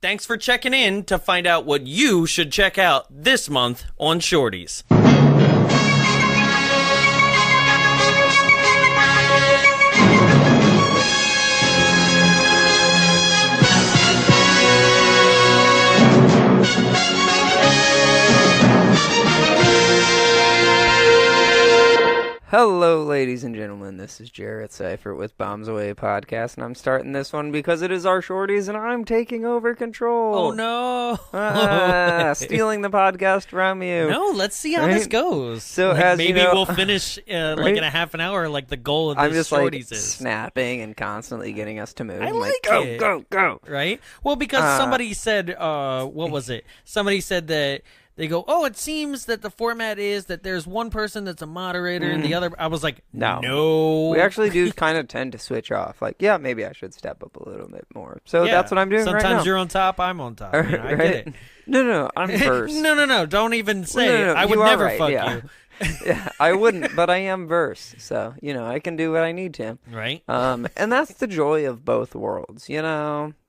Thanks for checking in to find out what you should check out this month on Shorties. Hello, ladies and gentlemen. This is Jarrett Seifert with Bombs Away Podcast, and I'm starting this one because it is our Shorties, and I'm taking over control. Oh, no. Stealing the podcast from you. No, let's see how this goes. So as maybe you know, we'll finish like in a half an hour, like the goal of this I'm just Shorties is. Snapping and constantly getting us to move. I I'm like go, it. go, go. Right? Well, because somebody said, what was it? Somebody said that they go, oh, it seems that the format is that there's one person that's a moderator and the other. I was like, no. We actually do kind of tend to switch off. Like, yeah, maybe I should step up a little bit more. So that's what I'm doing right now. Sometimes you're on top, I'm on top. I get it. No, I'm first. No. Don't even say it. I would never fuck you. Yeah, I wouldn't, but I am verse, so I can do what I need to. Right. And that's the joy of both worlds.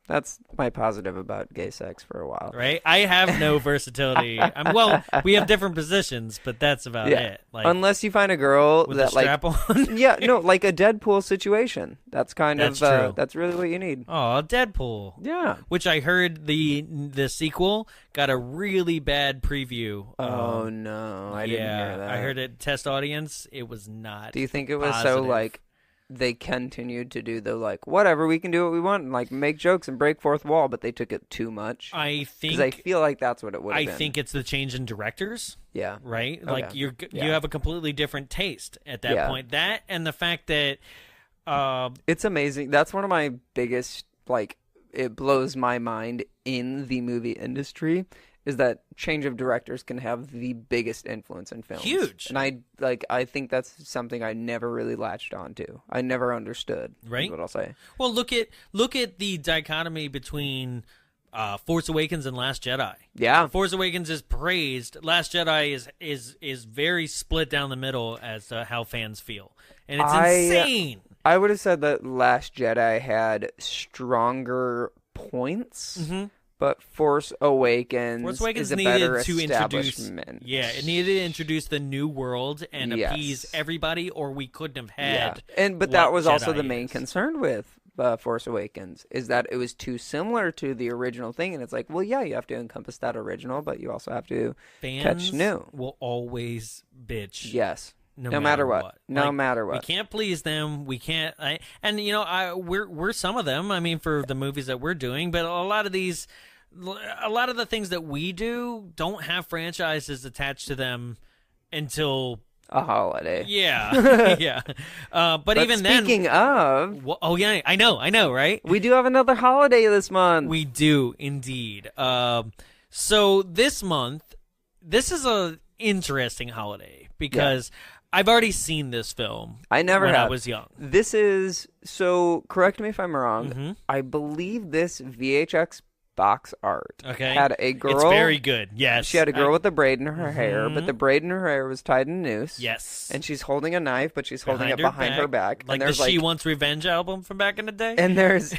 That's my positive about gay sex for a while. Right. I have no versatility. Well, we have different positions, but that's about it. Like, unless you find a girl with that a strap on. Like a Deadpool situation. That's true. That's really what you need. Oh, Deadpool. Yeah. Which I heard the sequel got a really bad preview. Oh no, I didn't hear that. I heard it test audience. It was not. Do you think it was positive. so like they continued to do the like whatever, we can do what we want and like make jokes and break fourth wall, but they took it too much? I think, because I feel like that's what it would have been. I think it's the change in directors. Yeah. Right. Okay. Like you have a completely different taste at that point. That and the fact that it's amazing. That's one of my biggest, like, it blows my mind in the movie industry, is that change of directors can have the biggest influence in films. Huge. And I think that's something I never really latched onto. I never understood. Right. Is what I'll say. Well, look at the dichotomy between Force Awakens and Last Jedi. Yeah. Force Awakens is praised. Last Jedi is very split down the middle as to how fans feel. And it's insane. I would have said that Last Jedi had stronger points. Mm-hmm. But Force Awakens is a better establishment. It needed to introduce the new world and appease everybody, or we couldn't have had. Yeah. But that was also the main concern with Force Awakens, is that it was too similar to the original thing, and it's like, well, yeah, you have to encompass that original, but you also have to catch new. Will always bitch. Yes. No matter what. No matter what. We can't please them. We can't. We're some of them. I mean, for the movies that we're doing, but a lot of the things that we do don't have franchises attached to them until a holiday. Yeah. Yeah. But even then. Speaking of. Well, oh, yeah. I know, right? We do have another holiday this month. We do, indeed. So this month, this is a interesting holiday because I've already seen this film. I never when have. I was young. This is, so correct me if I'm wrong. Mm-hmm. I believe this VHX box art had a girl. It's very good. Yes. She had a girl with a braid in her hair, but the braid in her hair was tied in a noose. Yes. And she's holding a knife, but she's holding it behind her back. Like the She Wants Revenge album from back in the day? And there's,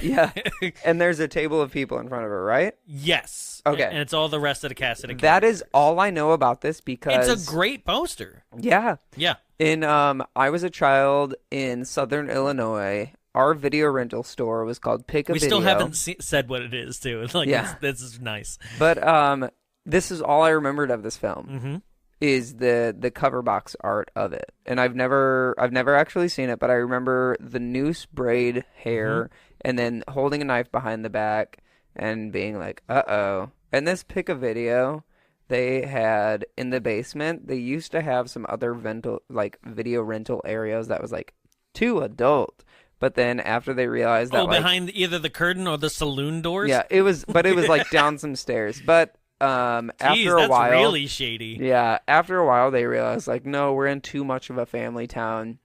and there's a table of people in front of her, right? Yes. Okay. And it's all the rest of the cast of the That is all I know about this because... It's a great poster. Yeah. Yeah. I was a child in Southern Illinois. Our video rental store was called Pick a Video. We still haven't said what it is, too. Like, this is nice. But this is all I remembered of this film, is the cover box art of it. And I've never actually seen it, but I remember the noose braid hair and then holding a knife behind the back and being like, uh-oh. And this Pick a Video, they had in the basement, they used to have some other video rental areas that was like too adult. But then after they realized that, behind either the curtain or the saloon doors. Yeah, it was like down some stairs. But after a while, that's really shady. Yeah, after a while they realized like, no, we're in too much of a family town.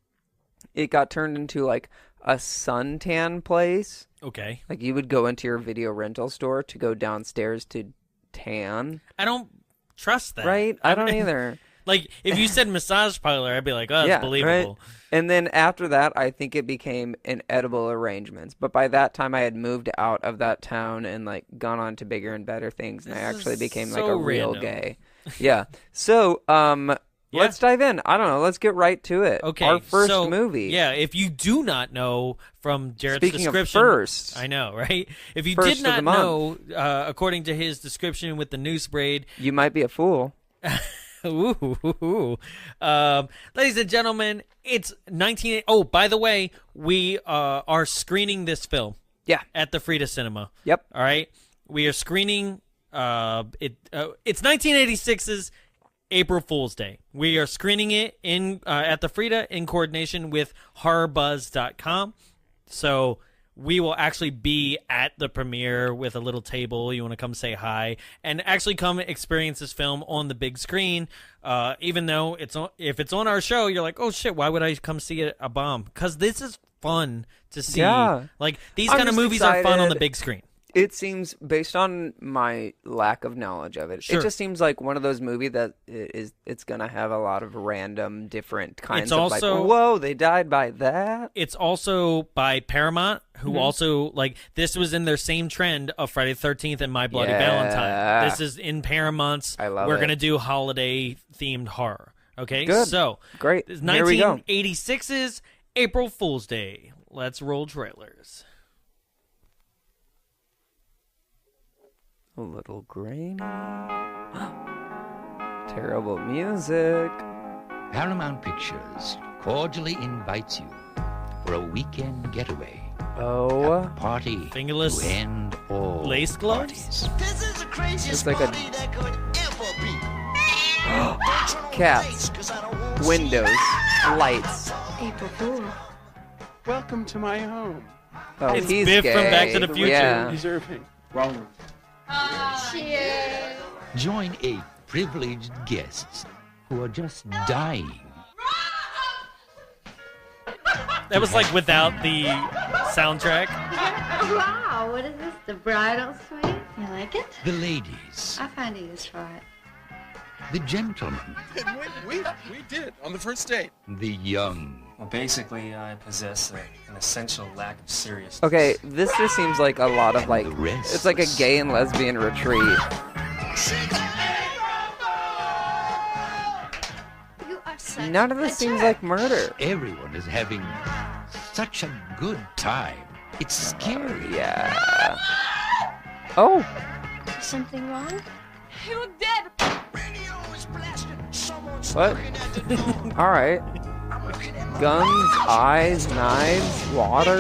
It got turned into like a suntan place. Okay, like you would go into your video rental store to go downstairs to tan. I don't trust that. Right? I don't either. Like, if you said massage parlor, I'd be like, oh, that's believable. Right? And then after that, I think it became inedible arrangements. But by that time, I had moved out of that town and like gone on to bigger and better things, and I actually became like a real gay. Yeah. So, let's dive in. I don't know. Let's get right to it. Okay. Our first movie. Yeah. If you do not know from Jared's Speaking description, of first, I know, right? If you first did not of the know, according to his description with the noose braid, you might be a fool. Ooh. Ladies and gentlemen, it's 19. Oh, by the way, we are screening this film. Yeah. At the Frida Cinema. Yep. All right. We are screening. It's 1986's April Fool's Day. We are screening it in at the Frida in coordination with HorrorBuzz.com. So we will actually be at the premiere with a little table. You want to come say hi and actually come experience this film on the big screen. Even though if it's on our show, you're like, oh shit, why would I come see a bomb? Because this is fun to see. Yeah. Like these kind of movies are fun on the big screen. It seems, based on my lack of knowledge of it, It just seems like one of those movies that it's going to have a lot of random, different kinds of like, whoa, they died by that. It's also by Paramount, who also, like, this was in their same trend of Friday the 13th and My Bloody Valentine. This is in Paramount's. I love We're going to do holiday-themed horror. Okay? Good. So, great. Here we go. 1986's April Fool's Day. Let's roll trailers. A little grainy. Terrible music. Paramount Pictures cordially invites you for a weekend getaway. Oh. A party Fingerless to end all lace gloves? parties. This is the craziest like party that could ever be. Cats. Windows. Lights. April Fool. Welcome to my home. Oh, it's he's Biff gay. from Back to the Future. Yeah. Deserving. Cheers. Join 8 privileged guests who are just dying. That was like without the soundtrack. Wow, what is this? The bridal suite? You like it? The ladies, I find a use for it. the gentlemen, We did on the first date. the young. Well, basically, I possess an essential lack of seriousness. Okay, this just seems like a lot of like, it's like a gay and lesbian retreat. You are such None of this seems like murder. Everyone is having such a good time. It's scary. Yeah. Oh. Is something wrong? You dead. What? All right. Guns, eyes, knives, water.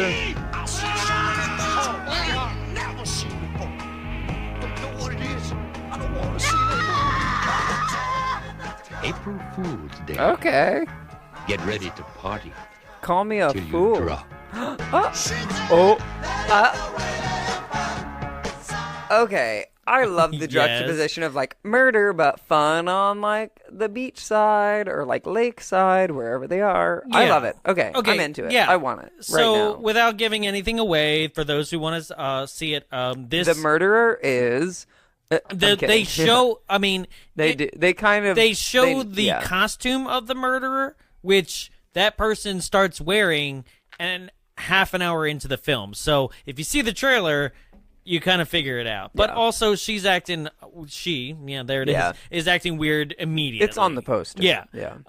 April Fool's Day. Okay. Get ready to party Call me a till you fool. drop. Okay. I love the Yes. juxtaposition of like murder but fun on like the beach side or like lakeside, wherever they are. I Yeah. love it. Okay. Okay, I'm into it. yeah. I want it So, right now. without giving anything away, for those who want to see it, this The murderer is I'm they kidding. show. I mean, They do. They kind of. they show the yeah. costume of the murderer, which that person starts wearing, and half an hour into the film. So if you see the trailer, you kind of figure it out. But Yeah. also, she's acting. There it is. Yeah. Is acting weird immediately. It's on the poster. Yeah. Yeah.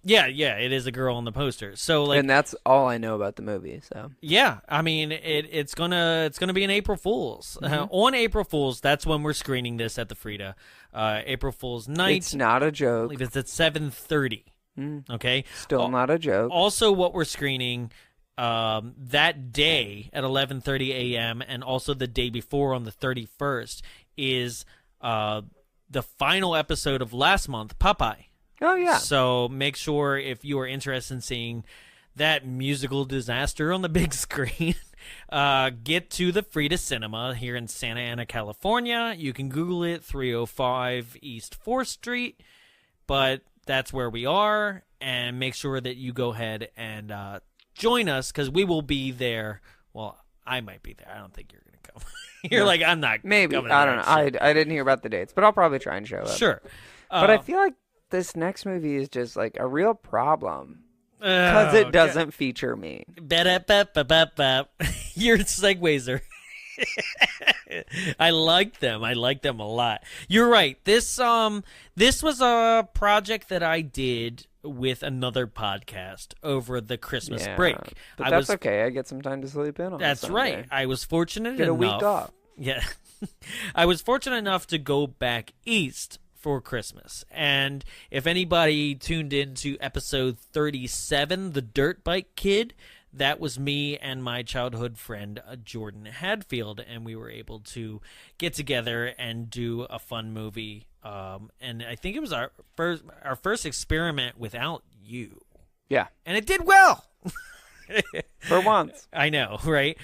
Yeah. It is a girl on the poster. So like, And that's all I know about the movie. So yeah, I mean, it's gonna be an April Fool's. On April Fool's, that's when we're screening this at the Frida. April Fool's night. it's not a I joke. believe it's at 7:30. Okay. Still not a joke. Also, what we're screening that day at 11:30 a.m. and also the day before on the 31st is the final episode of last month, Popeye. Oh yeah. So make sure if you are interested in seeing that musical disaster on the big screen, get to the Frida Cinema here in Santa Ana, California. You can Google it, 305 East 4th Street, but that's where we are. And make sure that you go ahead and join us because we will be there. Well, I might be there. I don't think you're going to come. You're like, I'm not. Maybe. coming I to don't know. that shit. I didn't hear about the dates, but I'll probably try and show up. Sure. But I feel like this next movie is just like a real problem because it doesn't feature me. Your segues are. I like them. I like them a lot. You're right. This was a project that I did with another podcast over the Christmas break. But that's okay. I get some time to sleep in on. That's right. I was fortunate enough. Get a week off. Yeah. I was fortunate enough to go back east for Christmas. And if anybody tuned into episode 37, The Dirt Bike Kid, that was me and my childhood friend, Jordan Hadfield, and we were able to get together and do a fun movie. And I think it was our first experiment without you. Yeah. And it did well. For once. I know, right?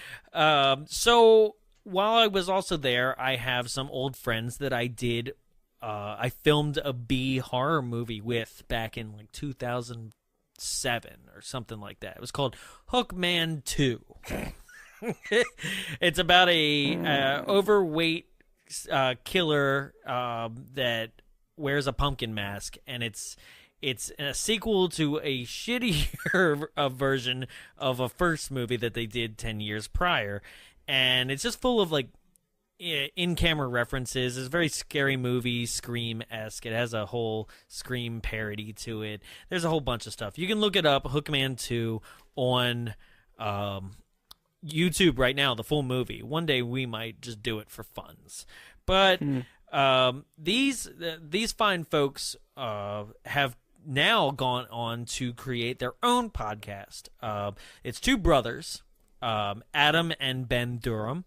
So while I was also there, I have some old friends that I did. I filmed a B horror movie with back in like 2007 or something like that. It was called Hookman 2. It's about a overweight killer that wears a pumpkin mask, and it's a sequel to a shittier version of a first movie that they did 10 years prior, and it's just full of like in-camera references. It's a very scary movie, Scream-esque. It has a whole Scream parody to it. There's a whole bunch of stuff. You can look it up, Hookman 2, on YouTube right now, the full movie. One day we might just do it for funs. But these fine folks have now gone on to create their own podcast. It's two brothers, Adam and Ben Durham,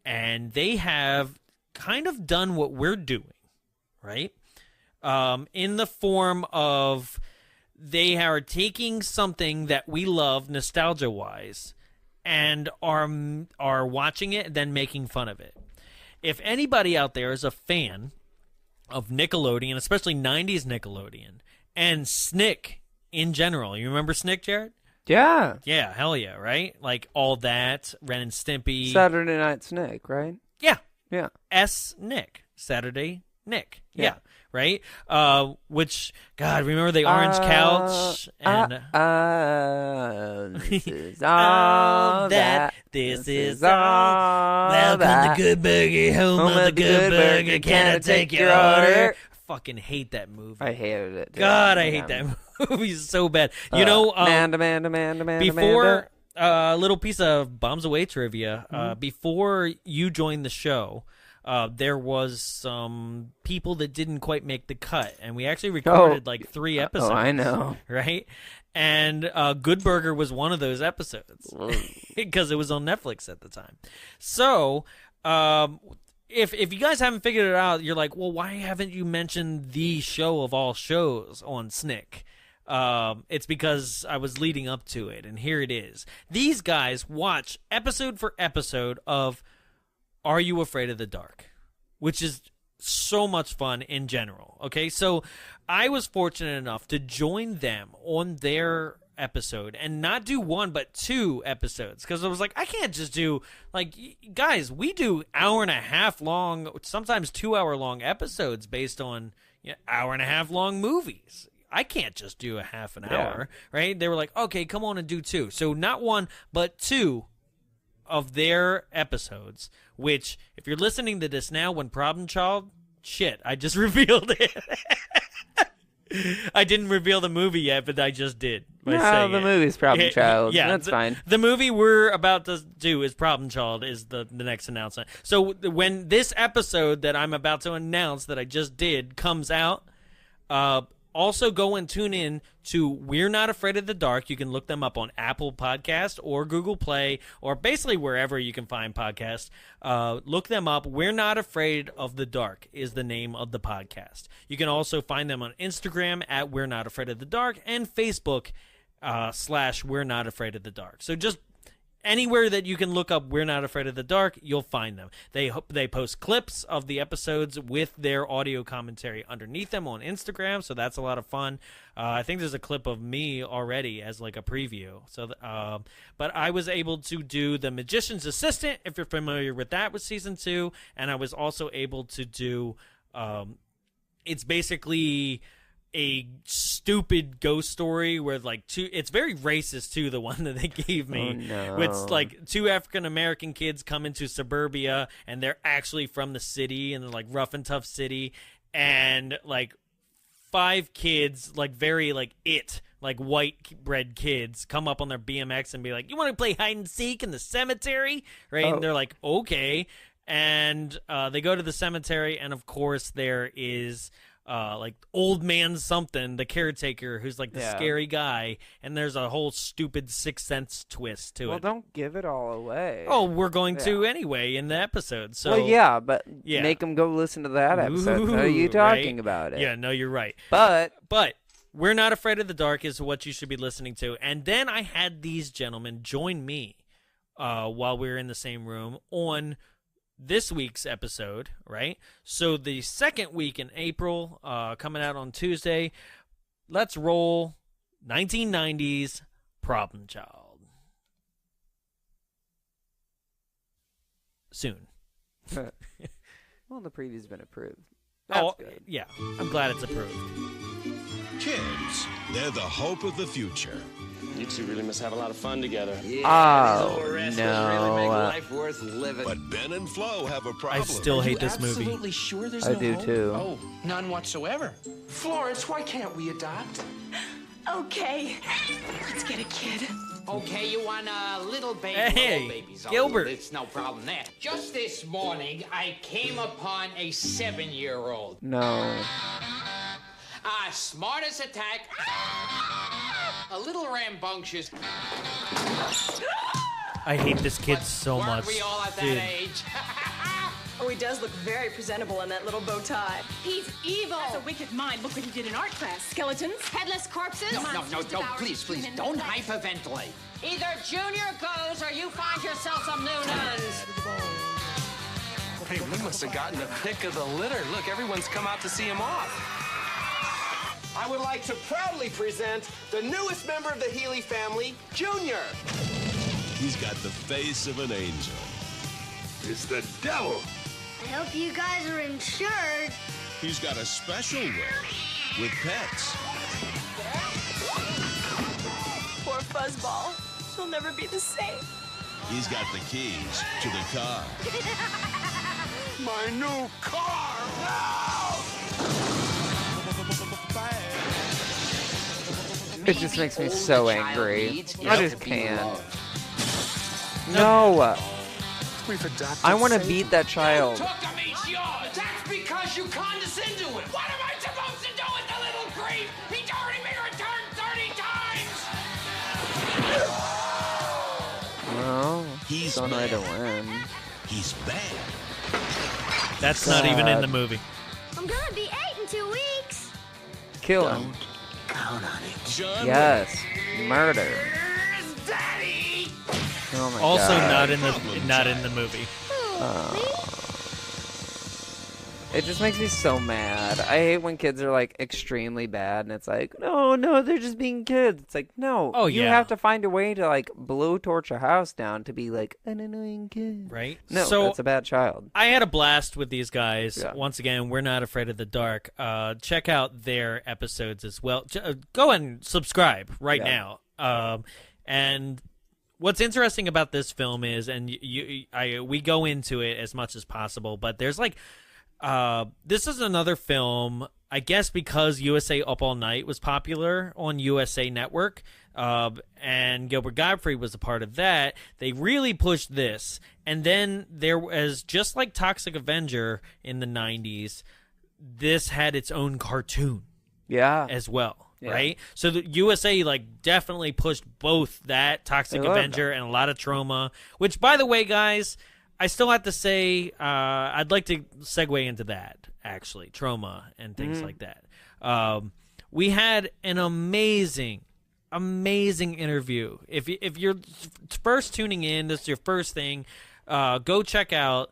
and they have kind of done what we're doing, right? In the form of they are taking something that we love nostalgia-wise and are watching it and then making fun of it. If anybody out there is a fan of Nickelodeon, especially 90s Nickelodeon, and Snick in general, you remember Snick, Jared? Yeah. Yeah, hell yeah, right? Like All That, Ren and Stimpy. Saturday Night Snick, right? Yeah. Yeah. Nick. Saturday Nick. Yeah. Right? Which, God, remember the orange couch? And this is all that. This is all. Welcome to Good Burger, home of the Good Burger. Can I take your order? I fucking hate that movie. I hated it. Dude. God, I hate that movie so bad. You know, before a little piece of Bombs Away trivia, before you joined the show, there was some people that didn't quite make the cut, and we actually recorded like 3 episodes. Oh, I know. Right? And Good Burger was one of those episodes because it was on Netflix at the time. So, if you guys haven't figured it out, you're like, well, why haven't you mentioned the show of all shows on Snick? It's because I was leading up to it, and here it is. These guys watch episode for episode of Are You Afraid of the Dark? Which is so much fun in general. Okay, so I was fortunate enough to join them on their episode and not do 1 but 2 episodes, because I was like, I can't just do, like, guys, we do hour-and-a-half long, sometimes 2-hour long episodes based on hour-and-a-half long movies. I can't just do a half an hour, right? They were like, okay, come on and do 2. So not 1 but 2 of their episodes, which, if you're listening to this now when Problem Child, shit, I just revealed it. I didn't reveal the movie yet, but I just did. No, the movie's Problem Child. Yeah, that's fine. The movie we're about to do is Problem Child, is the next announcement. So when this episode that I'm about to announce that I just did comes out, also go and tune in to We're Not Afraid of the Dark. You can look them up on Apple Podcast or Google Play, or basically wherever you can find podcasts. Look them up. We're Not Afraid of the Dark is the name of the podcast. You can also find them on Instagram at We're Not Afraid of the Dark and Facebook / We're Not Afraid of the Dark. So just anywhere that you can look up We're Not Afraid of the Dark, you'll find them. They post clips of the episodes with their audio commentary underneath them on Instagram, so that's a lot of fun. I think there's a clip of me already as like a preview. So, but I was able to do The Magician's Assistant, if you're familiar with that, with season 2, and I was also able to do. It's basically a stupid ghost story where like it's very racist too, the one that they gave me. Oh, no. With like 2 African American kids come into suburbia and they're actually from the city and they're like rough and tough city, and like 5 kids, like very like white bread kids, come up on their BMX and be like, "You want to play hide and seek in the cemetery?" Right? And they're like, "Okay." And they go to the cemetery, and of course there is like old man something, the caretaker, who's like the scary guy, and there's a whole stupid Sixth Sense twist to it. Well, don't give it all away. Oh, we're going to anyway in the episode. So but make them go listen to that episode. How are you talking about it? Yeah, no, you're right. But We're Not Afraid of the Dark is what you should be listening to. And then I had these gentlemen join me while we were in the same room on this week's episode, right? So the second week in April, coming out on Tuesday, let's roll 1990s Problem Child. Soon. Well, the preview's been approved. That's good. Yeah. I'm glad it's approved. Kids, they're the hope of the future. You two really must have a lot of fun together. Oh, no. Life worth living. But Ben and Flo have a problem. I still hate this movie. Absolutely sure there's I no do hope? too. Oh, none whatsoever. Florence, why can't we adopt? Okay, let's get a kid. Okay, you want a little baby? Hey, little babies. Gilbert. It's no problem there. Just this morning, I came upon a 7-year-old. No. Smart as a tack. A little rambunctious. I hate this kid so Weren't much. we all at that Dude. age? Oh, he does look very presentable in that little bow tie. He's evil. That's a wicked mind. Look what he did in art class. Skeletons, headless corpses. No, please, don't hyperventilate. Either Junior goes or you find yourself some new nuns. Hey, we must have gotten the pick of the litter. Look, everyone's come out to see him off. I would like to proudly present the newest member of the Healy family, Junior. He's got the face of an angel. It's the devil. I hope you guys are insured. He's got a special way with pets. Poor Fuzzball. She'll never be the same. He's got the keys to the car. My new car. No! It just makes me so angry. I just can't. No. We've adopted I want to Satan. beat that child. Took him, he's yours. That's because you condescend to him. What am I supposed to do with the little creep? He's already been returned 30 times. Well, He's don't know bad. to win. He's bad. That's not even in the movie. I'm gonna be 8 in 2 weeks. Kill him. Count on it. John Yes. Murder. Daddy! Oh my Also god. not in the movie. It just makes me so mad. I hate when kids are like extremely bad and it's like, no, they're just being kids. It's like, no. Oh, you yeah. have to find a way to like blowtorch a house down to be like an annoying kid. Right? No, So that's a bad child. I had a blast with these guys. Yeah. Once again, We're Not Afraid of the Dark. Check out their episodes as well. Go and subscribe right now. And what's interesting about this film is, and we go into it as much as possible, but there's like, this is another film, I guess because USA Up All Night was popular on USA Network, and Gilbert Gottfried was a part of that. They really pushed this. And then there was, just like Toxic Avenger in the 90s, this had its own cartoon Yeah. as well. Yeah. Right? So the USA like definitely pushed both that Toxic I love Avenger and a lot of Trauma, which, by the way, guys, I still have to say I'd like to segue into that, actually, Trauma and things like that. We had an amazing interview. If you're first tuning in, this is your first thing, go check out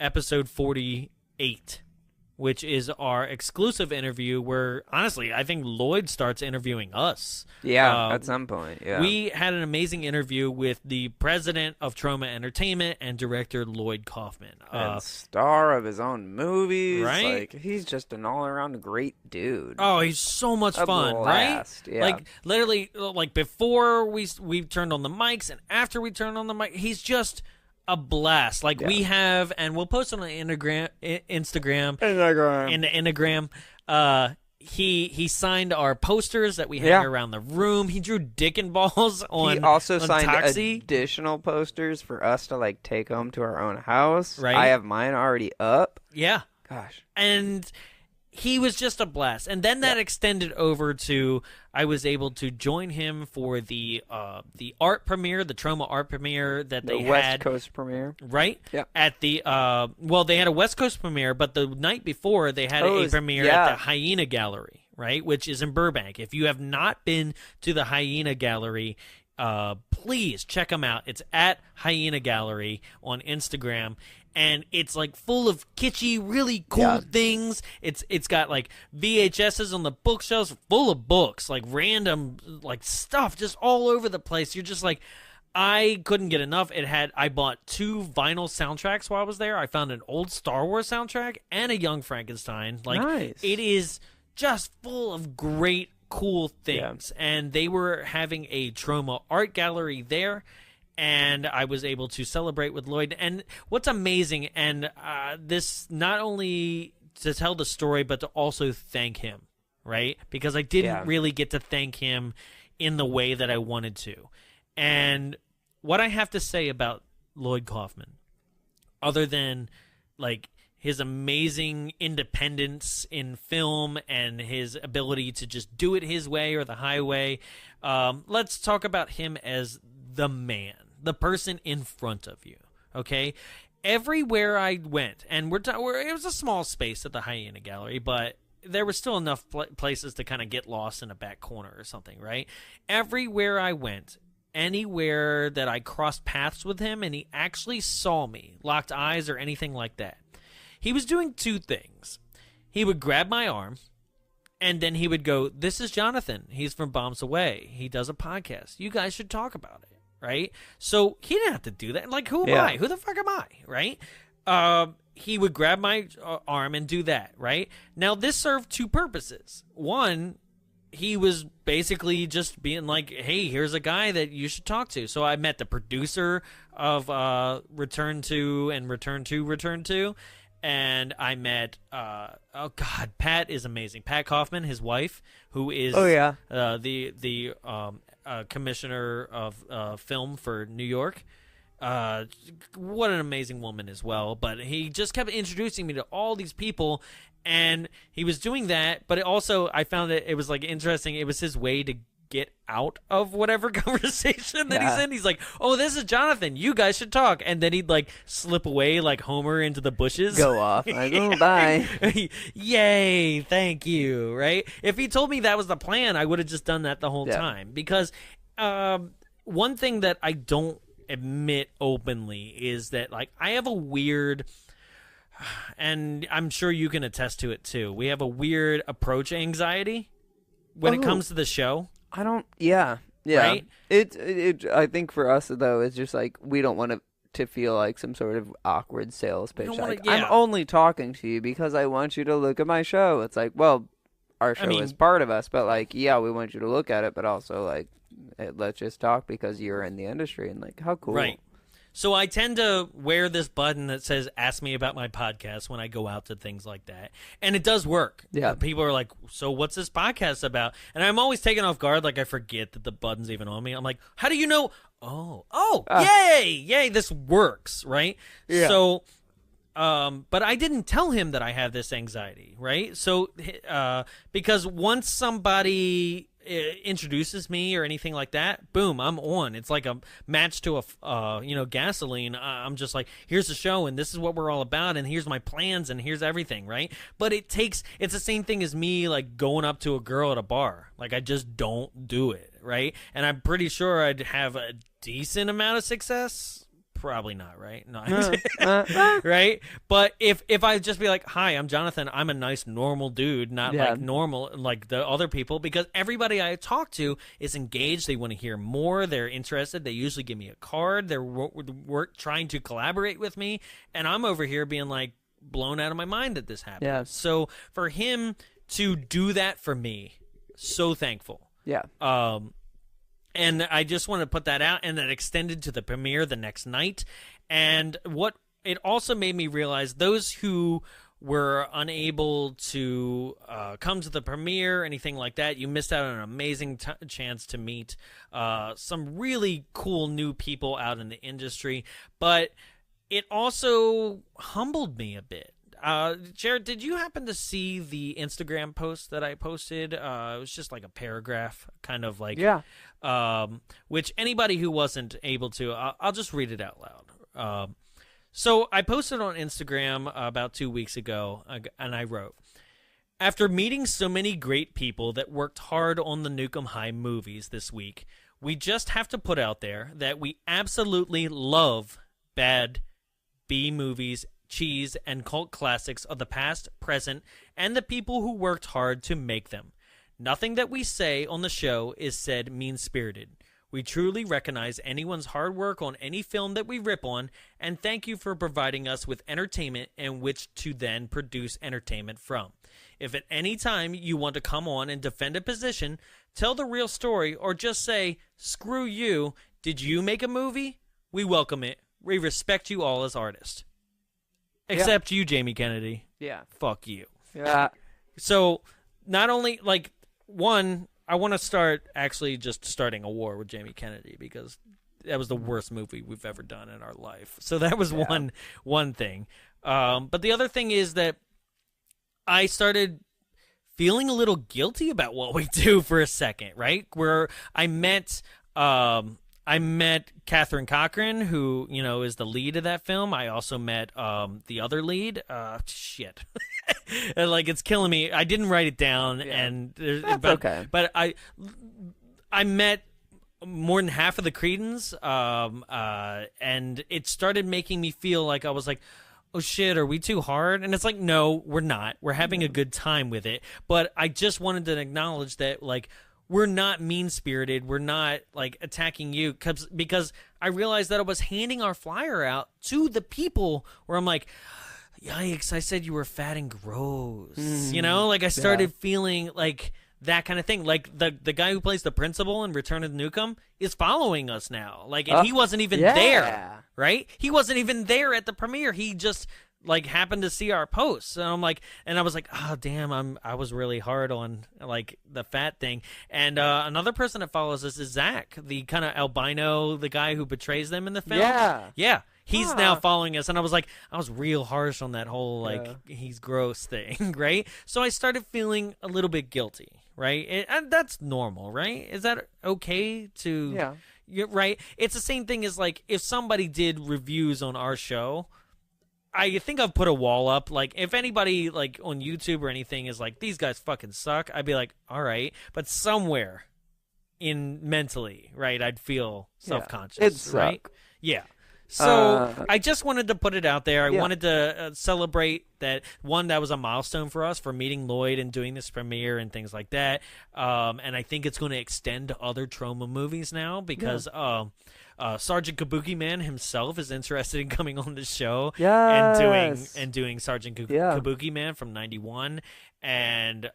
episode 48. which is our exclusive interview where, honestly, I think Lloyd starts interviewing us. Yeah, at some point, yeah. We had an amazing interview with the president of Troma Entertainment and director Lloyd Kaufman. And star of his own movies. Right? Like, he's just an all-around great dude. Oh, he's so much fun, blast, right? Yeah. Like, literally, like, before we turned on the mics and after we turned on the mic, he's just a blast. Like, we have, and we'll post on the Instagram. In the Instagram. He signed our posters that we hang around the room. He drew dick and balls on. He also signed Toxie. additional posters for us to like take home to our own house. Right. I have mine already up. Yeah. Gosh. And he was just a blast. And then that extended over to, I was able to join him for the art premiere, the Troma art premiere that they The had. West Coast premiere. Right? Yeah. At the, well, they had a West Coast premiere, but the night before they had a premiere at the Hyena Gallery, right? Which is in Burbank. If you have not been to the Hyena Gallery, please check them out. It's at Hyena Gallery on Instagram. And it's like full of kitschy, really cool things. It's got like VHSs on the bookshelves, full of books, like random like stuff, just all over the place. You're just like, I couldn't get enough. I bought 2 vinyl soundtracks while I was there. I found an old Star Wars soundtrack and a Young Frankenstein. Like, nice. It is just full of great, cool things. Yeah. And they were having a Troma art gallery there. And I was able to celebrate with Lloyd. And what's amazing, and this not only to tell the story, but to also thank him, right? Because I didn't really get to thank him in the way that I wanted to. And what I have to say about Lloyd Kaufman, other than like his amazing independence in film and his ability to just do it his way or the highway, let's talk about him as the man, the person in front of you, okay? Everywhere I went, and it was a small space at the Hyena Gallery, but there was still enough places to kind of get lost in a back corner or something, right? Everywhere I went, anywhere that I crossed paths with him and he actually saw me, locked eyes or anything like that, he was doing 2 things. He would grab my arm, and then he would go, "This is Jonathan. He's from Bombs Away. He does a podcast. You guys should talk about it." Right? So he didn't have to do that. Like, who am I? Who the fuck am I? Right? He would grab my arm and do that. Right? Now, this served 2 purposes. One, he was basically just being like, hey, here's a guy that you should talk to. So I met the producer of Return To. And I met, Pat is amazing. Pat Kaufman, his wife, who is the commissioner of film for New York. What an amazing woman as well. But he just kept introducing me to all these people, and he was doing that. But I found it was like interesting. It was his way to get out of whatever conversation that he's in. He's like, "Oh, this is Jonathan. You guys should talk." And then he'd like slip away like Homer into the bushes. Go off. Like, oh, bye. Yay, thank you, right? If he told me that was the plan, I would have just done that the whole time. Because one thing that I don't admit openly is that like I have a weird, and I'm sure you can attest to it too, we have a weird approach anxiety when it comes to the show. I don't. Yeah. Right? It. I think for us though, it's just like we don't want to feel like some sort of awkward sales pitch. Like, I'm only talking to you because I want you to look at my show. It's like, well, our show is part of us, but like, yeah, we want you to look at it, but also like, let's just talk because you're in the industry and like, how cool. Right. So I tend to wear this button that says, ask me about my podcast when I go out to things like that. And it does work. Yeah. People are like, so what's this podcast about? And I'm always taken off guard. Like I forget that the button's even on me. I'm like, how do you know? Yay, this works. Right. Yeah. So, but I didn't tell him that I have this anxiety. Right. So, because once somebody introduces me or anything like that, boom, I'm on. It's like a match to a gasoline. I'm just like, here's the show and this is what we're all about and here's my plans and here's everything, right? But it's the same thing as me like going up to a girl at a bar. Like I just don't do it, right? And I'm pretty sure I'd have a decent amount of success, Probably not, right? No, right? But if I just be like, "Hi, I'm Jonathan. I'm a nice, normal dude, not like normal like the other people," because everybody I talk to is engaged. They want to hear more. They're interested. They usually give me a card. They're trying to collaborate with me, and I'm over here being like blown out of my mind that this happened. Yeah. So for him to do that for me, so thankful. Yeah. And I just want to put that out, and that extended to the premiere the next night. And what it also made me realize, those who were unable to come to the premiere, anything like that, you missed out on an amazing chance to meet some really cool new people out in the industry. But it also humbled me a bit. Jared, did you happen to see the Instagram post that I posted? It was just like a paragraph, kind of like, which anybody who wasn't able to, I'll just read it out loud. So I posted on Instagram about 2 weeks ago, and I wrote, "After meeting so many great people that worked hard on the Nukem High movies this week, we just have to put out there that we absolutely love bad B movies, cheese, and cult classics of the past, present, and the people who worked hard to make them. Nothing that we say on the show is said mean-spirited. We truly recognize anyone's hard work on any film that we rip on, and thank you for providing us with entertainment in which to then produce entertainment from. If at any time you want to come on and defend a position, tell the real story, or just say, screw you, did you make a movie? We welcome it. We respect you all as artists. Except you, Jamie Kennedy. Yeah. Fuck you." Yeah. So, not only, like, one, I want to start actually just starting a war with Jamie Kennedy, because that was the worst movie we've ever done in our life. So that was one thing. But the other thing is that I started feeling a little guilty about what we do for a second, right? Where I met Catherine Cochran, who, you know, is the lead of that film. I also met the other lead. Shit. Like, it's killing me. I didn't write it down, and okay. But I met more than half of the Cretans, and it started making me feel like I was like, oh shit, are we too hard? And it's like, no, we're not. We're having a good time with it. But I just wanted to acknowledge that, like, we're not mean-spirited. We're not, like, attacking you, because I realized that I was handing our flyer out to the people where I'm like, yikes, I said you were fat and gross. You know? Like, I started feeling like that kind of thing. Like, the guy who plays the principal in Return of the Nukem is following us now. Like, and he wasn't even there, right? He wasn't even there at the premiere. He just, like, happened to see our posts, and I'm like, and I was like, oh damn, I was really hard on, like, the fat thing. And another person that follows us is Zach, the kind of albino, the guy who betrays them in the film. Yeah. He's now following us, and I was like, I was real harsh on that whole, like, he's gross thing, right? So I started feeling a little bit guilty, right? And that's normal, right? Is that okay to, right? It's the same thing as, like, if somebody did reviews on our show, I think I've put a wall up. Like, if anybody, like, on YouTube or anything is like, these guys fucking suck, I'd be like, all right. But somewhere in mentally, right, I'd feel self-conscious, it'd right? suck. Yeah. So I just wanted to put it out there. I wanted to celebrate that, one, that was a milestone for us for meeting Lloyd and doing this premiere and things like that. And I think it's going to extend to other Troma movies now, because Sergeant Kabuki Man himself is interested in coming on the show and doing Sergeant Kabuki Man from '91. And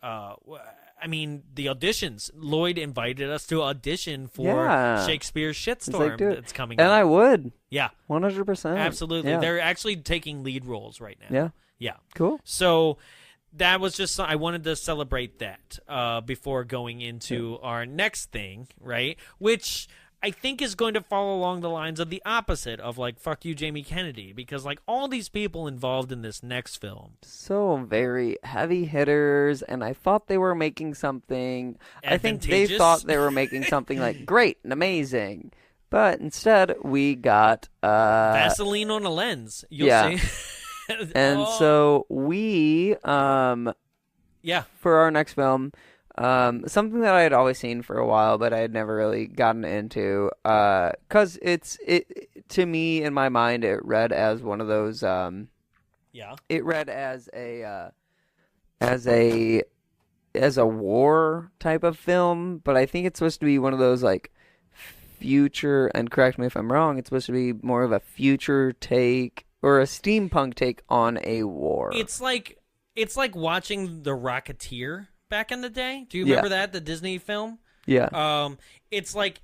I mean, the auditions. Lloyd invited us to audition for Shakespeare's Shitstorm that's coming and up. I would. Yeah. 100%. Absolutely. Yeah. They're actually taking lead roles right now. Yeah. Cool. So that was just, I wanted to celebrate that before going into our next thing, right? Which I think is going to follow along the lines of the opposite of, like, fuck you, Jamie Kennedy, because, like, all these people involved in this next film, so very heavy hitters, and I thought they were making something. I think they thought they were making something like great and amazing, but instead we got Vaseline on a lens. You'll see. And so we for our next film, Something that I had always seen for a while, but I had never really gotten into. 'Cause to me, in my mind, it read as one of those. It read as a war type of film, but I think it's supposed to be one of those like future. And correct me if I'm wrong. It's supposed to be more of a future take or a steampunk take on a war. It's like watching The Rocketeer back in the day. Do you remember that, the Disney film? Yeah. It's like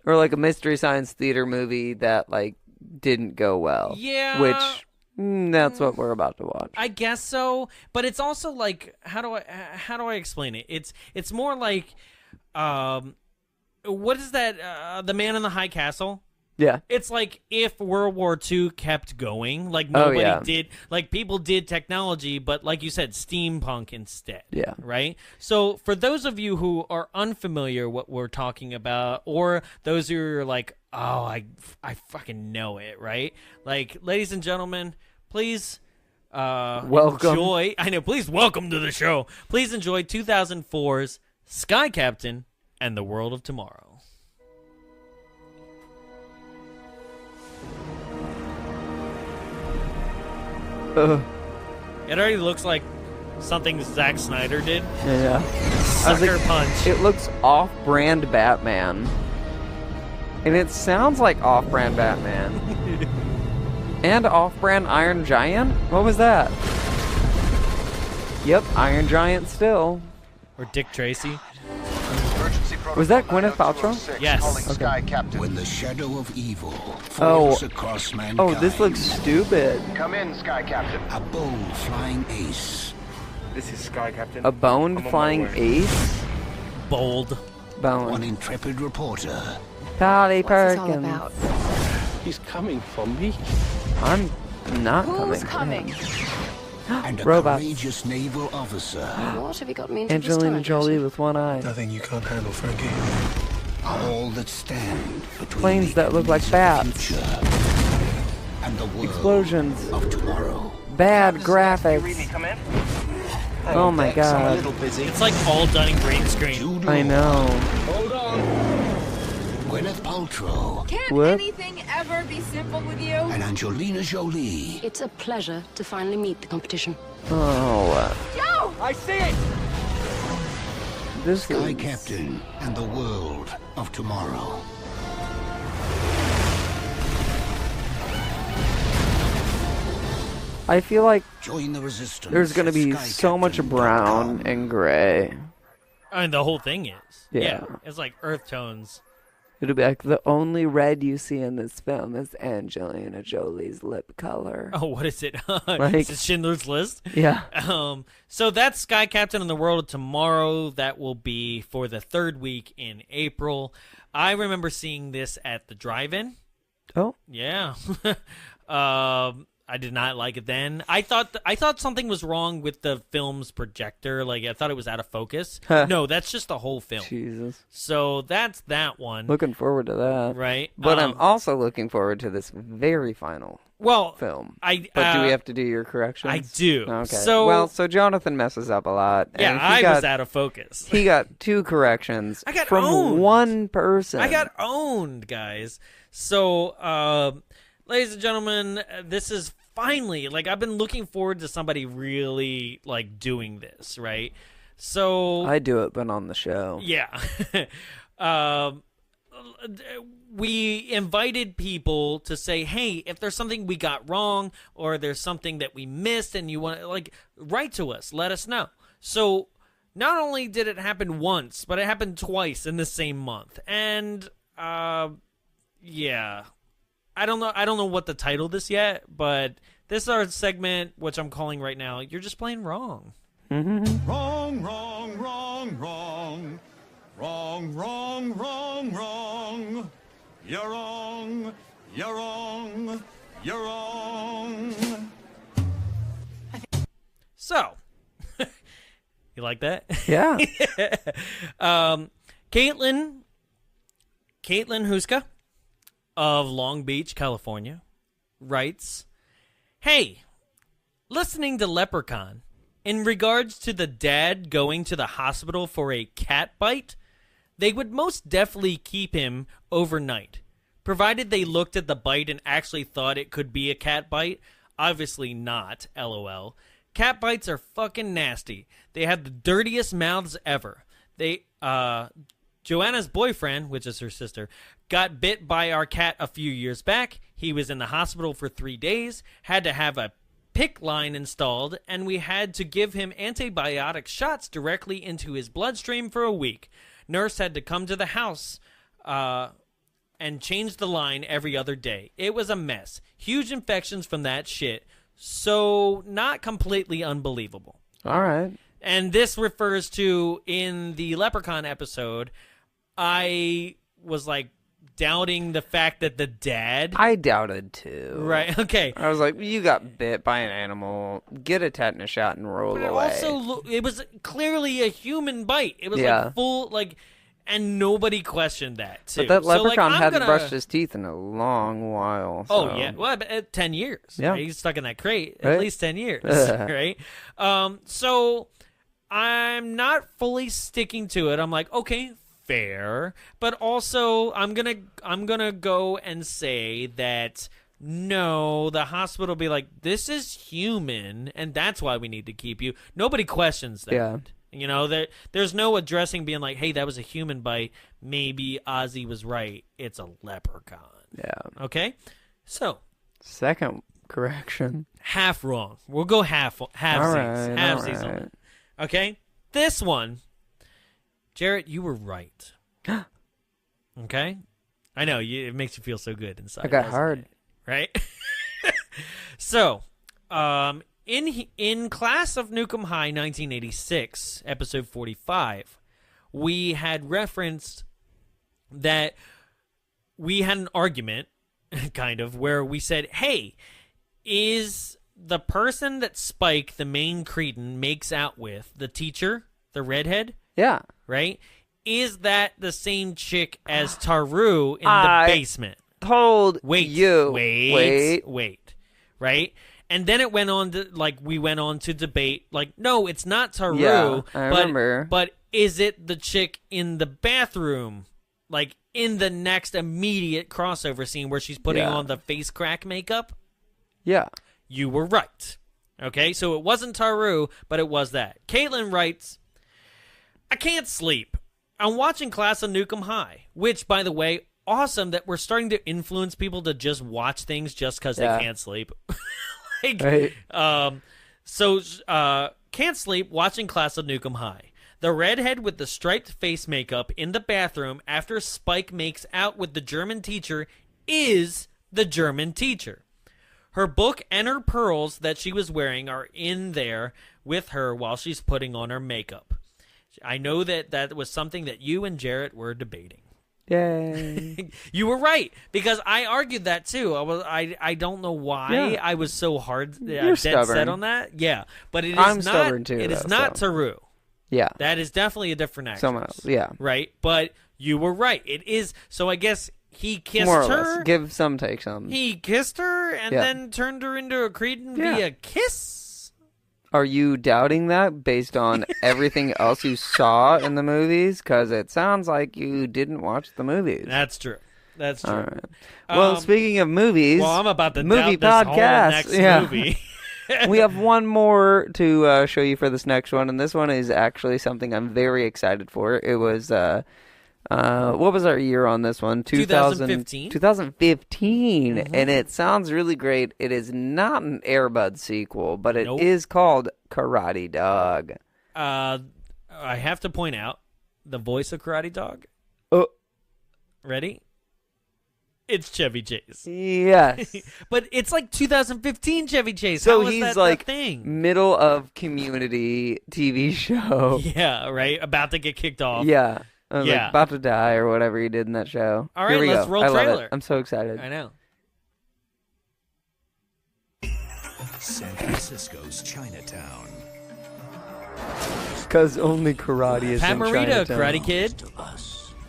or like a Mystery Science Theater movie that like didn't go well. Yeah. Which that's what we're about to watch. I guess so, but it's also like how do I explain it? It's more like what is that? The Man in the High Castle. Yeah. It's like if World War II kept going, like nobody did, like people did technology, but like you said, steampunk instead. Yeah. Right? So for those of you who are unfamiliar what we're talking about, or those who are like, oh, I fucking know it, right? Like, ladies and gentlemen, please welcome. Enjoy. I know, please welcome to the show. Please enjoy 2004's Sky Captain and the World of Tomorrow. It already looks like something Zack Snyder did. Yeah. Sucker Punch. It looks off-brand Batman. And it sounds like off-brand Batman. And off-brand Iron Giant? What was that? Yep, Iron Giant still. Or Dick Tracy. Was that Gwyneth Paltrow? Yes. Okay. When the shadow of evil Oh. falls across mankind. Oh, this looks stupid. Come in, Sky Captain. A bold flying ace. This is Sky Captain. A boned flying ace? Bold. Bone. One intrepid reporter. Polly What's this all Perkins. about? He's coming for me. I'm not Who's coming. coming? And a Robots. courageous naval officer. What have you got me into this Angelina time, Jolie Joseph? with one eye. Nothing you can't handle, Frankie. All that stand between Planes the that look like enemies of bats. the future and the world Explosions. of tomorrow. Bad You read graphics. me come in? Oh my I'm a god. little busy. It's like all done in green screen. Jude I Law, know. Hold on. Gwyneth Paltrow, Can't What? anything ever be simple with you? and Angelina Jolie. It's a pleasure to finally meet the competition. Oh, Joe! I see it. this Sky is... Captain and the world of tomorrow. I feel like Join the resistance. there's gonna be at so much brown skycaptain.com. and gray. I mean, the whole thing is. Yeah. It's like earth tones. It'll be like the only red you see in this film is Angelina Jolie's lip color. Oh, what is it? Like- Is it Schindler's List? Yeah. So that's Sky Captain in the World of Tomorrow. That will be for the third week in April. I remember seeing this at the drive-in. Oh. Yeah. I did not like it then. I thought something was wrong with the film's projector. Like, I thought it was out of focus. Huh. No, that's just the whole film. Jesus. So that's that one. Looking forward to that. Right. But I'm also looking forward to this very final film. But do we have to do your corrections? I do. Okay. So Jonathan messes up a lot. yeah, and I was out of focus. He got 2 corrections I got from owned. one person. I got owned, guys. So, ladies and gentlemen, this is finally, like, I've been looking forward to somebody really, like, doing this, right? So I do it, but on the show. yeah. We invited people to say, hey, if there's something we got wrong or there's something that we missed and you want to, like, write to us, let us know. So not only did it happen once, but it happened twice in the same month. And, yeah. I don't know what to title this yet, but this is our segment, which I'm calling right now, You're Just Plain Wrong. Mm-hmm. Wrong, wrong, wrong, wrong. Wrong, wrong, wrong, wrong. You're wrong, you're wrong, you're wrong. So, you like that? Yeah. Caitlin Huska of Long Beach, California, writes, hey, listening to Leprechaun In regards to the dad going to the hospital for a cat bite, they would most definitely keep him overnight, provided they looked at the bite and actually thought it could be a cat bite. Obviously not, LOL. Cat bites are fucking nasty. They have the dirtiest mouths ever. Joanna's boyfriend, which is her sister, got bit by our cat a few years back. He was in the hospital for 3 days, had to have a PICC line installed, and we had to give him antibiotic shots directly into his bloodstream for a week. Nurse had to come to the house and change the line every other day. It was a mess. Huge infections from that shit. So not completely unbelievable. All right. And this refers to, in the Leprechaun episode, I was like doubting the fact that the dad... I doubted too. Right, okay. I was like, you got bit by an animal, get a tetanus shot and roll away. Also, it was clearly a human bite. It was like full, like... And nobody questioned that, too. But that leprechaun so, like, hadn't brushed his teeth in a long while. So. Oh, yeah. Well, 10 years. Yeah. Right? He's stuck in that crate right? at least 10 years, right? So I'm not fully sticking to it. I'm like, okay, fair. But also, I'm gonna go and say that, no, the hospital will be like, this is human, and that's why we need to keep you. Nobody questions that. Yeah. You know, there's no addressing being like, hey, that was a human bite. Maybe Ozzy was right. It's a leprechaun. Yeah. Okay? So. Second correction. Half wrong. We'll go halfsies. Halfsies on it. Okay? This one, Jarrett, you were right. Okay? I know. It makes you feel so good inside. I got hard. It? Right? So, In Class of Nukem High 1986, episode 45, we had referenced that we had an argument, kind of, where we said, hey, is the person that Spike, the main cretin, makes out with, the teacher, the redhead? Yeah. Right? Is that the same chick as Taru in the basement? Wait. Right? And then it went on to, like, we went on to debate, like, no, it's not Taru. Yeah, I remember. But is it the chick in the bathroom, like, in the next immediate crossover scene where she's putting on the face crack makeup? Yeah. You were right. Okay, so it wasn't Taru, but it was that. Caitlin writes, I can't sleep. I'm watching Class of Nukem High, which, by the way, awesome that we're starting to influence people to just watch things just because they can't sleep. Right. Can't sleep watching Class of Nukem High. The redhead with the striped face makeup in the bathroom after Spike makes out with the German teacher is the German teacher. Her book and her pearls that she was wearing are in there with her while she's putting on her makeup. I know that was something that you and Jarrett were debating. Yay. You were right, because I argued that too. I don't know why I was so dead set on that. Yeah, but I'm stubborn too. It is not Taru. Yeah, that is definitely a different actress. Someone else. Yeah, right. But you were right. It is. So I guess he kissed more or her. Less. Give some, take some. He kissed her and then turned her into a cretin via kiss. Are you doubting that based on everything else you saw in the movies? Because it sounds like you didn't watch the movies. That's true. That's true. All right. Well, speaking of movies, I'm about to movie doubt podcast. This whole next movie. We have one more to show you for this next one, and this one is actually something I'm very excited for. It was what was our year on this one? 2015. 2015, and it sounds really great. It is not an Air Bud sequel, but it is called Karate Dog. I have to point out the voice of Karate Dog. Oh, ready? It's Chevy Chase. Yes. But it's like 2015 Chevy Chase. So how is he's that like the thing? Middle of Community TV show. Yeah, right? About to get kicked off. Yeah. Like about to die or whatever he did in that show. All right, let's roll trailer. I'm so excited. I know. San Francisco's Chinatown. Because only karate is Pat in Morita, Chinatown. Karate Kid.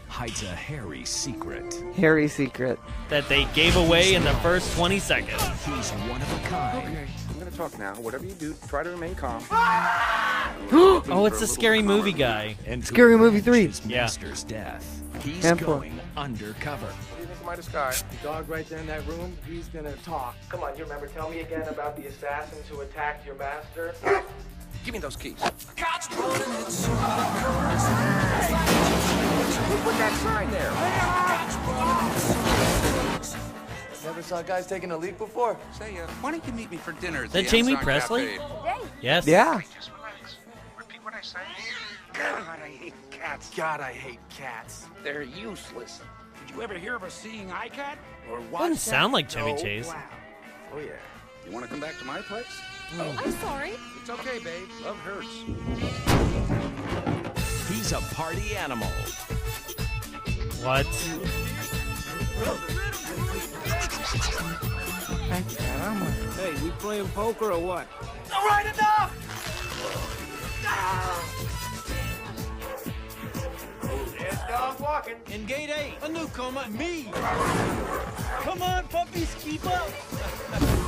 Hides a hairy secret. Hairy secret. That they gave away in the first 20 seconds. He's one of a kind. I'm gonna talk now. Whatever you do, try to remain calm. Oh, it's the Scary Movie guy. Scary Movie 3. Yeah. Master's death. He's And going undercover. What do you think of my disguise? The dog right there in that room, he's gonna talk. Come on, you remember? Tell me again about the assassins who attacked your master. Give me those keys. Who put that sign there? Never saw guys taking a leak before. Say, why don't you meet me for dinner at Is that the Jamie Amazon Presley? Cafe? Yes. Yeah. Just relax. Repeat what I say. God, I hate cats. God, I hate cats. They're useless. Did you ever hear of a seeing eye cat? Or what? Doesn't sound like Chevy No. Chase. Wow. Oh, yeah. You want to come back to my place? I'm sorry. It's okay, babe. Love hurts. He's a party animal. What? Hey, we playing poker or what? All right, enough! There's dog walking. In gate 8, a newcomer, me. Come on, puppies, keep up.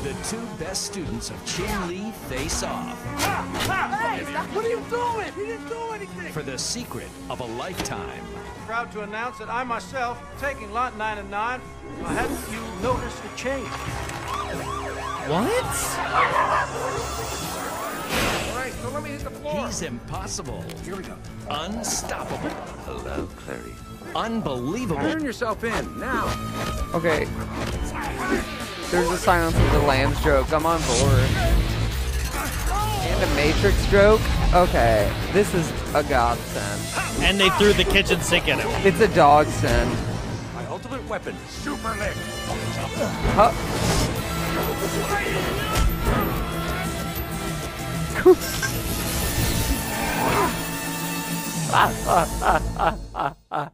The two best students of Chin Lee face off Hey, what are you doing? He didn't do anything. for the secret of a lifetime. Proud to announce that I myself, taking lot 9 and 9, hadn't you noticed a change? What? All right, so let me hit the floor. He's impossible. Here we go. Unstoppable. Hello, Clary. Unbelievable. Turn yourself in, now. Okay. There's a Silence of the Lambs joke. I'm on board. And a Matrix joke? Okay. This is a godsend. And they threw the kitchen sink at him. It's a dog send. My ultimate weapon, super lick. Huh?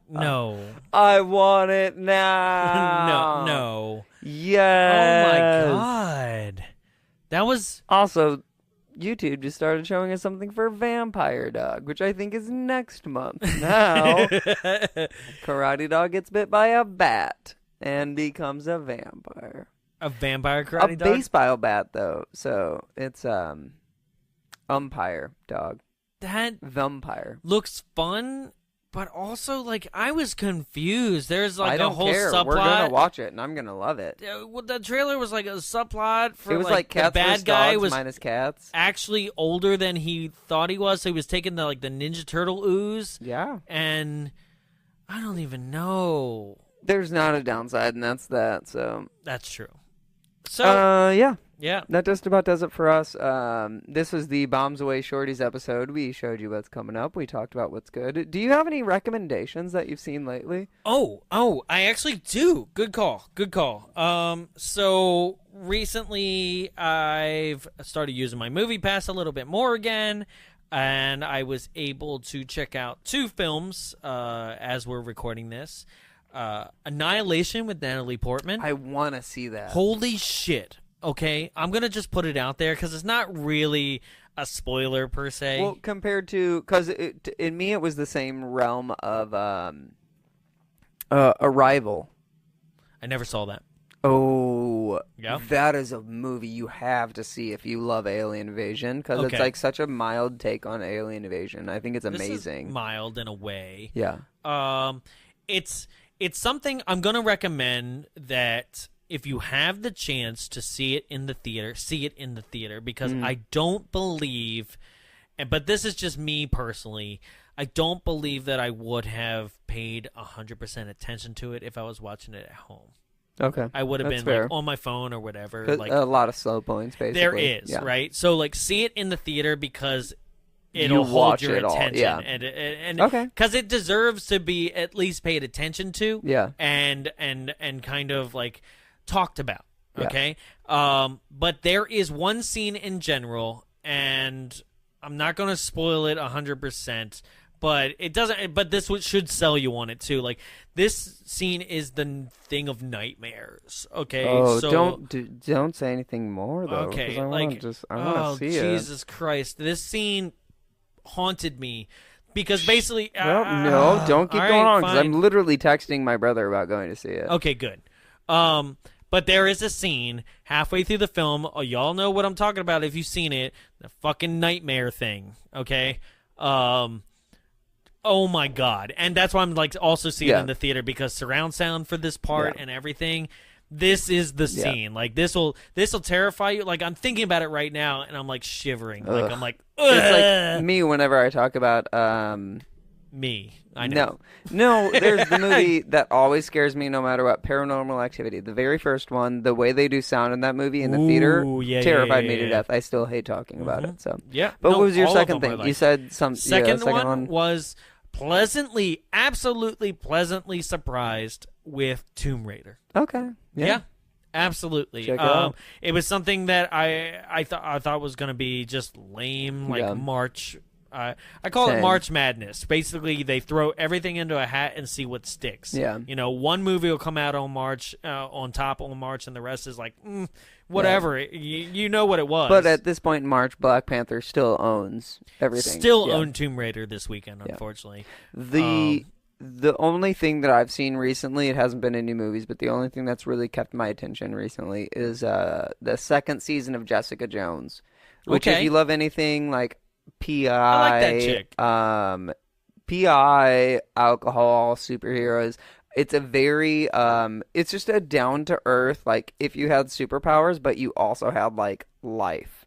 No. I want it now. No. Yes. Oh my god. That was Also, YouTube just started showing us something for Vampire Dog, which I think is next month. Now, Karate Dog gets bit by a bat and becomes a vampire. a vampire karate A dog. baseball bat, though. So it's umpire dog. That Vampire. looks fun, but also like I was confused. There's like I don't a whole care. subplot. We're gonna watch it, and I'm gonna love it. Well, the trailer was like a subplot for It was like the cats bad versus guy dogs was minus cats. actually older than he thought he was, so he was taking the the Ninja Turtle ooze. Yeah. And I don't even know. There's not a downside, and that's that. So That's true. So yeah. yeah. That just about does it for us. This was the Bombs Away Shorties episode. We showed you what's coming up. We talked about what's good. Do you have any recommendations that you've seen lately? Oh, I actually do. Good call. So recently I've started using my Movie Pass a little bit more again, and I was able to check out 2 films as we're recording this. Annihilation with Natalie Portman. I want to see that. Holy shit. Okay, I'm going to just put it out there because it's not really a spoiler per se. Well, compared to, because in me it was the same realm of Arrival. I never saw that. Oh, Yeah? that is a movie you have to see if you love alien invasion, because it's Okay. like such a mild take on alien invasion. I think it's This is amazing. mild in a way. Yeah. It's something I'm going to recommend that if you have the chance to see it in the theater, because I don't believe, but this is just me personally, I don't believe that I would have paid 100% attention to it if I was watching it at home. Okay. I would have That's been fair. like on my phone or whatever. 'Cause Like a lot of slow points, basically. there is, Yeah. right? So like see it in the theater because You it'll hold watch your it all, attention, yeah. and Okay. because it deserves to be at least paid attention to, Yeah. and kind of like talked about, Yeah. okay. But there is one scene in general, and I'm not going to spoil it 100%, but it doesn't. But this should sell you on it too. Like this scene is the thing of nightmares. Okay, Oh, so don't say anything more though. 'cause okay, I like want to see it. Jesus Christ, this scene haunted me because basically, Well, no, don't keep all going right, on because fine. I'm literally texting my brother about going to see it. Okay, good. But there is a scene halfway through the film. Oh, y'all know what I'm talking about if you've seen it. The fucking nightmare thing. Okay. Oh my God. And that's why I'm like also seeing it in the theater, because surround sound for this part and everything. This is the scene. Like this will terrify you. Like I'm thinking about it right now and I'm like shivering. Like I'm like, ugh. It's like me whenever I talk about me. I know. No, there's the movie that always scares me no matter what, Paranormal Activity. The very first one, the way they do sound in that movie in the theater terrified me to death. I still hate talking about it. So But what was your second thing? You said some second one was absolutely pleasantly surprised with Tomb Raider. Okay. Yeah. Absolutely. Check it out. It was something that I thought was going to be just lame, like March. I call it March Madness. Basically, they throw everything into a hat and see what sticks. Yeah. You know, one movie will come out on March, on March, and the rest is like, whatever. Yeah. You know what it was. But at this point in March, Black Panther still owns everything. Still owned Tomb Raider this weekend, unfortunately. The only thing that I've seen recently, it hasn't been in new movies, but the only thing that's really kept my attention recently is the second season of Jessica Jones. Which, if you love anything like PI, I like that chick. PI, alcohol, superheroes. It's a very, it's just a down to earth, like if you had superpowers, but you also had like life.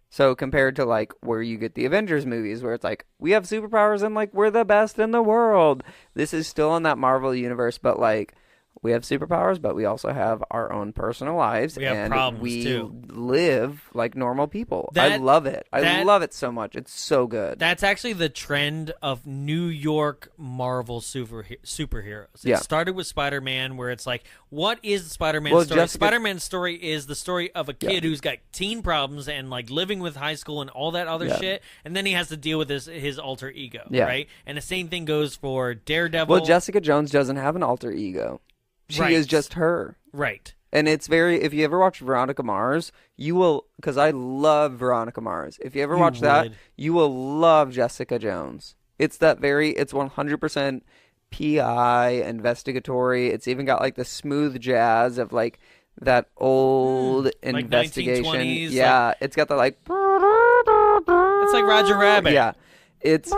So compared to like where you get the Avengers movies, where it's like we have superpowers and like we're the best in the world. This is still in that Marvel universe, but like we have superpowers, but we also have our own personal lives. We have and problems, we too. Live like normal people. I love it. I love it so much. It's so good. That's actually the trend of New York Marvel superheroes. It started with Spider-Man, where it's like, what is the Spider-Man story? Spider-Man's story is the story of a kid who's got teen problems and like living with high school and all that other shit, and then he has to deal with his alter ego, right? And the same thing goes for Daredevil. Well, Jessica Jones doesn't have an alter ego. She is just her. Right. And it's if you ever watch Veronica Mars, you will, because I love Veronica Mars. If you ever watch that, you will love Jessica Jones. It's it's 100% PI, investigatory. It's even got like the smooth jazz of like that old investigation. Like 1920s, yeah, it's got the like. It's like Roger Rabbit. Yeah. It's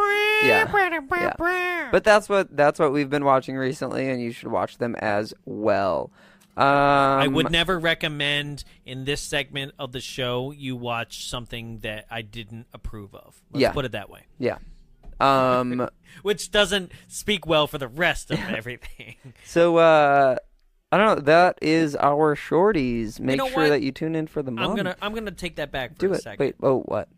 But that's what we've been watching recently, and you should watch them as well. I would never recommend in this segment of the show you watch something that I didn't approve of. Let's put it that way. Yeah. Which doesn't speak well for the rest of everything. So I don't know. That is our Shorties. Make sure what? that you tune in for the month. I'm gonna take that back for a second. Wait. Oh, what?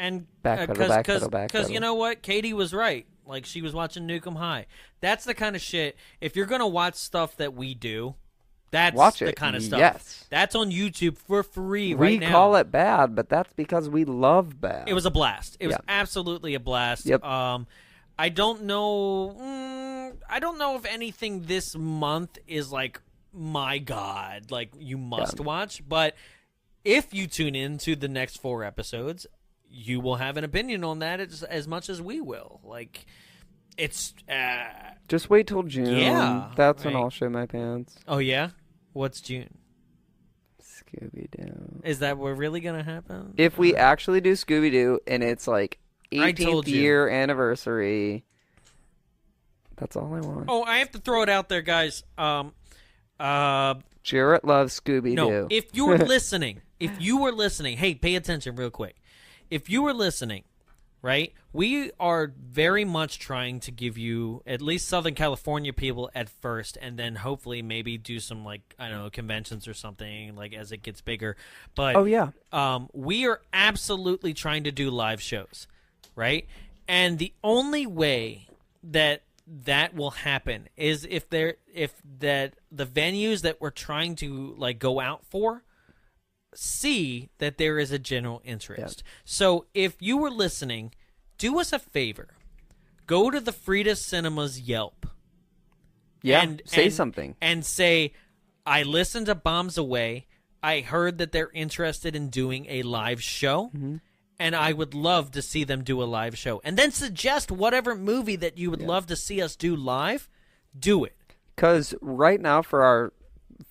And backpedal. Because you know what? Katie was right. Like, she was watching Nukem High. That's the kind of shit. If you're going to watch stuff that we do, that's the kind of stuff. Yes. That's on YouTube for free right now. We call it bad, but that's because we love bad. It was a blast. It was absolutely a blast. Yep. I don't know if anything this month is like, my God, like, you must watch. But if you tune in to the next 4 episodes, you will have an opinion on that as much as we will. Like, it's just wait till June. Yeah, that's when I'll show my pants. Oh yeah, what's June? Scooby-Doo. Is that what really gonna happen? If we actually do Scooby-Doo and it's like 18th year anniversary, that's all I want. Oh, I have to throw it out there, guys. Jarrett loves Scooby-Doo. No, if you were listening, hey, pay attention real quick. If you were listening, right, we are very much trying to give you at least Southern California people at first, and then hopefully maybe do some, like, I don't know, conventions or something, like, as it gets bigger. But we are absolutely trying to do live shows, right? And the only way that will happen is if the venues that we're trying to, like, go out for see that there is a general interest. So if you were listening, do us a favor. Go to the Frida Cinemas Yelp. Say something. And say, I listened to Bombs Away. I heard that they're interested in doing a live show. And I would love to see them do a live show. And then suggest whatever movie that you would love to see us do live. Do it. Because right now for our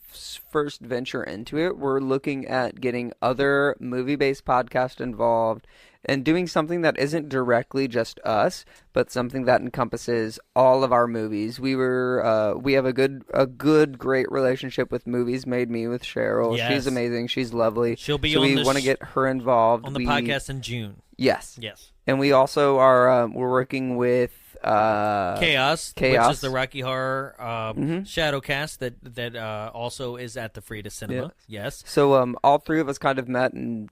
first venture into it, we're looking at getting other movie-based podcasts involved and doing something that isn't directly just us, but something that encompasses all of our movies. We have a great relationship with Movies Made Me with Cheryl. Yes. She's amazing. She's lovely. She'll be so on we want to get her involved on the podcast in June. Yes. Yes. And we also are we're working with Chaos, which is the Rocky Horror Shadowcast that also is at the Frida Cinema. Yes. So all three of us kind of met and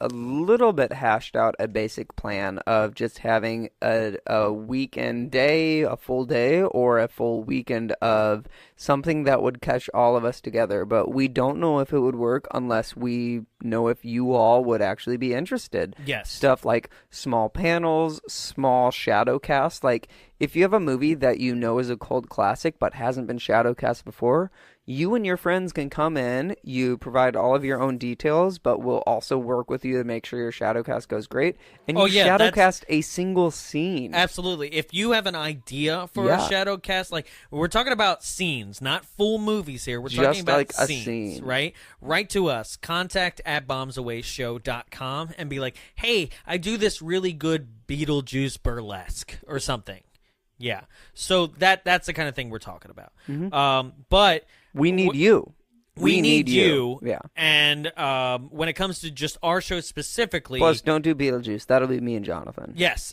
a little bit hashed out a basic plan of just having a weekend day, a full day, or a full weekend of something that would catch all of us together. But we don't know if it would work unless we know if you all would actually be interested. Yes. Stuff like small panels, small shadowcasts. Like if you have a movie that you know is a cult classic but hasn't been shadowcast before, you and your friends can come in, you provide all of your own details, but we'll also work with you to make sure your shadowcast goes great. And you shadowcast a single scene. Absolutely. If you have an idea for a shadowcast, like we're talking about scenes, not full movies here. We're talking about like a scenes, scene. right? Write to us, contact@bombsawayshow.com and be like, hey, I do this really good Beetlejuice burlesque or something. Yeah. So that's the kind of thing we're talking about. But we need you. We need you. Yeah. And when it comes to just our show specifically... Plus, don't do Beetlejuice. That'll be me and Jonathan. Yes.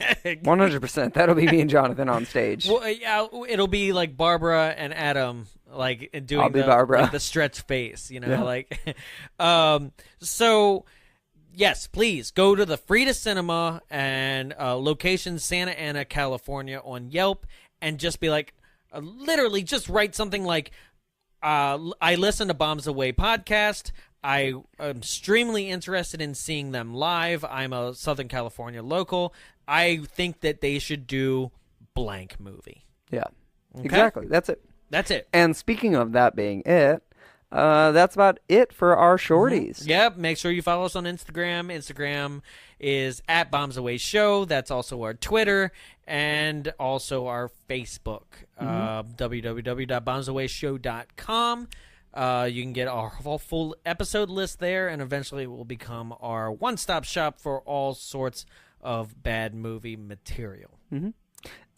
100%. That'll be me and Jonathan on stage. Well, yeah, it'll be like Barbara and Adam, like doing I'll be Barbara. Like the stretch face, like. So, yes, please go to the Frida Cinema and location Santa Ana, California on Yelp, and just be like, literally, just write something like, I listen to Bombs Away podcast. I am extremely interested in seeing them live. I'm a Southern California local. I think that they should do blank movie. Yeah, okay? Exactly. That's it. That's it. And speaking of that being it, that's about it for our shorties. Yep. Make sure you follow us on Instagram. Instagram is @BombsAwayShow. That's also our Twitter and also our Facebook. www.bombsawayshow.com. You can get our full episode list there, and eventually it will become our one-stop shop for all sorts of bad movie material.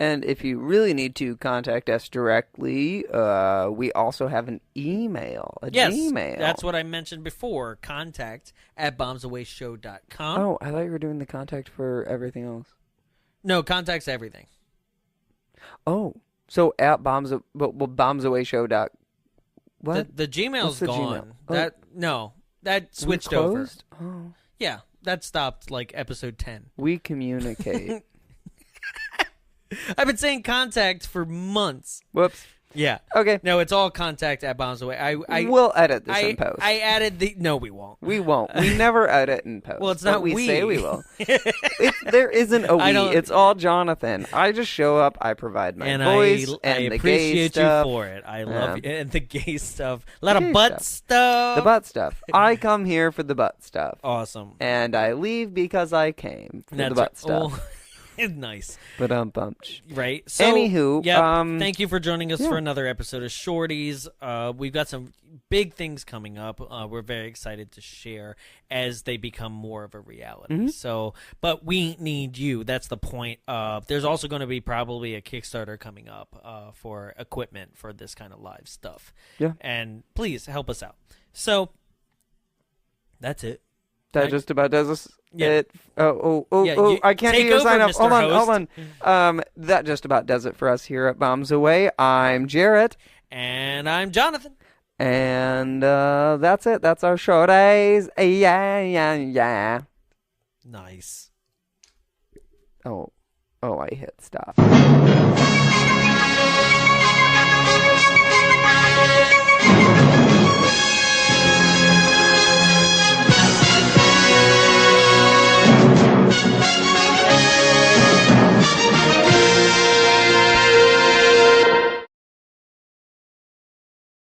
And if you really need to contact us directly, we also have an email, Gmail. That's what I mentioned before, contact@bombsawayshow.com. Oh, I thought you were doing the contact for everything else. No, contact's everything. Oh, so at bombsawayshow. What? The Gmail's gone. Gmail? That switched over. Oh. Yeah, that stopped like episode 10. We communicate. I've been saying contact for months. Whoops. Yeah. Okay. No, it's all contact@bombsaway. We'll edit this in post. I added the... No, we won't. We won't. We never edit in post. Well, it's not we. we. Say we will. There isn't a we. It's all Jonathan. I just show up. I provide my voice and I the gay appreciate stuff. you for it. I love you. And the gay stuff. A lot of butt stuff. The butt stuff. I come here for the butt stuff. Awesome. And I leave because I came for the butt stuff. Nice. But right. So, anywho, thank you for joining us for another episode of Shorties. We've got some big things coming up. We're very excited to share as they become more of a reality. So, but we need you. That's the point. There's also going to be probably a Kickstarter coming up for equipment for this kind of live stuff. Yeah. And please help us out. So, that's it. That just about does us. Yeah. I can't do your sign up. Mr. Hold on. That just about does it for us here at Bombs Away. I'm Jarrett. And I'm Jonathan. And that's it. That's our Shorties. Yeah. Nice. Oh, I hit stop.